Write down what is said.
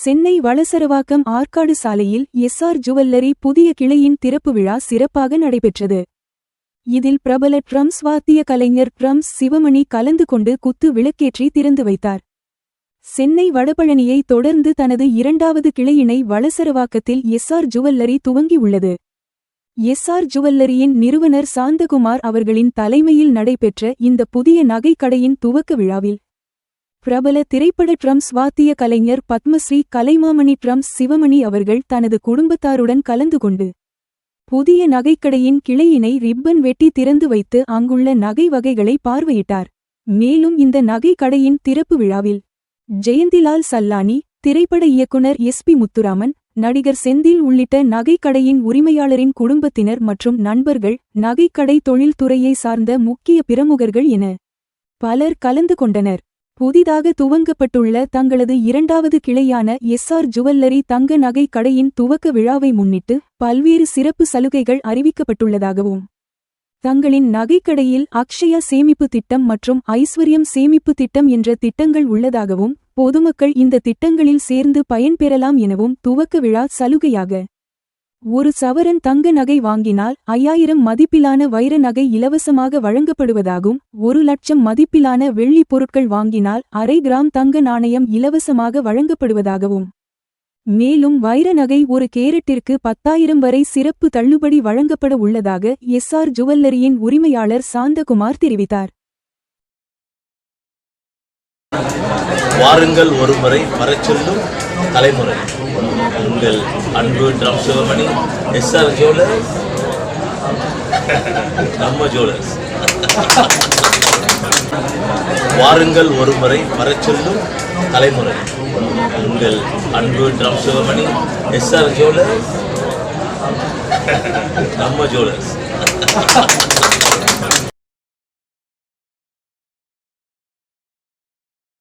சென்னை வளசரவாக்கம் ஆற்காடு சாலையில் SR jewellery புதிய கிளையின் திறப்பு விழா சிறப்பாக நடைபெற்றது. இதில் பிரபல ட்ரம்ஸ் வாத்திய கலைஞர் ட்ரம்ஸ் சிவமணி கலந்து கொண்டு குத்து விளக்கேற்றி திறந்து வைத்தார். சென்னை வடபழனியை தொடர்ந்து தனது இரண்டாவது கிளையினை வளசரவாக்கத்தில் எஸ்ஆர் ஜுவல்லரி துவங்கியுள்ளது. எஸ்ஆர் ஜுவல்லரியின் நிறுவனர் சாந்தகுமார் அவர்களின் தலைமையில் நடைபெற்ற இந்த புதிய நகை கடையின் துவக்க விழாவில் பிரபல திரைப்பட ட்ரம்ஸ் வாத்திய கலைஞர் பத்மஸ்ரீ கலைமாமணி ட்ரம்ஸ் சிவமணி அவர்கள் தனது குடும்பத்தாருடன் கலந்து கொண்டு புதிய நகைக்கடையின் கிளையினை ரிப்பன் வெட்டி திறந்து வைத்து அங்குள்ள நகை வகைகளை பார்வையிட்டார். மேலும் இந்த நகை கடையின் திறப்பு விழாவில் ஜெயந்திலால் சல்லானி, திரைப்பட இயக்குனர் எஸ்.பி. முத்துராமன், நடிகர் செந்தில் உள்ளிட்ட நகைக்கடையின் உரிமையாளரின் குடும்பத்தினர் மற்றும் நண்பர்கள், நகைக்கடை தொழில்துறையை சார்ந்த முக்கிய பிரமுகர்கள் என பலர் கலந்து கொண்டனர். புதிதாக துவங்கப்பட்டுள்ள தங்களது இரண்டாவது கிளையான எஸ்ஆர் ஜுவல்லரி தங்க நகை கடையின் துவக்க விழாவை முன்னிட்டு பல்வேறு சிறப்பு சலுகைகள் அறிவிக்கப்பட்டுள்ளதாகவும், தங்களின் நகைக்கடையில் அக்ஷயா சேமிப்பு திட்டம் மற்றும் ஐஸ்வர்யம் சேமிப்பு திட்டம் என்ற திட்டங்கள் உள்ளதாகவும், பொதுமக்கள் இந்த திட்டங்களில் சேர்ந்து பயன்பெறலாம் எனவும் துவக்க விழா சலுகையாக 1 சவரன் தங்க நகை வாங்கினால் 5000 மதிப்பிலான வைர நகை இலவசமாக வழங்கப்படுவதாகவும், 1 லட்சம் மதிப்பிலான வெள்ளி பொருட்கள் வாங்கினால் அரை கிராம் தங்க நாணயம் இலவசமாக வழங்கப்படுவதாகவும், மேலும் வைர நகை 1 கேரட்டிற்கு 10,000 வரை சிறப்பு தள்ளுபடி வழங்கப்பட உள்ளதாக எஸ்ஆர் ஜுவல்லரியின் உரிமையாளர் சாந்தகுமார் தெரிவித்தார். வாருங்கள் ஒருமுறை வரச்சொல்லும் தலைமுறை. உங்கள் அன்பு ட்ரம் சிவமணி, எஸ்ஆர் ஜுவல்லர்ஸ், நம்ம ஜுவல்லர்ஸ். வாருங்கள் ஒருமுறை வரச்சொல்லும் தலைமுறை. உங்கள் அன்பு ட்ரம் சிவமணி, எஸ்ஆர் ஜுவல்லர்ஸ், நம்ம ஜுவல்லர்ஸ்.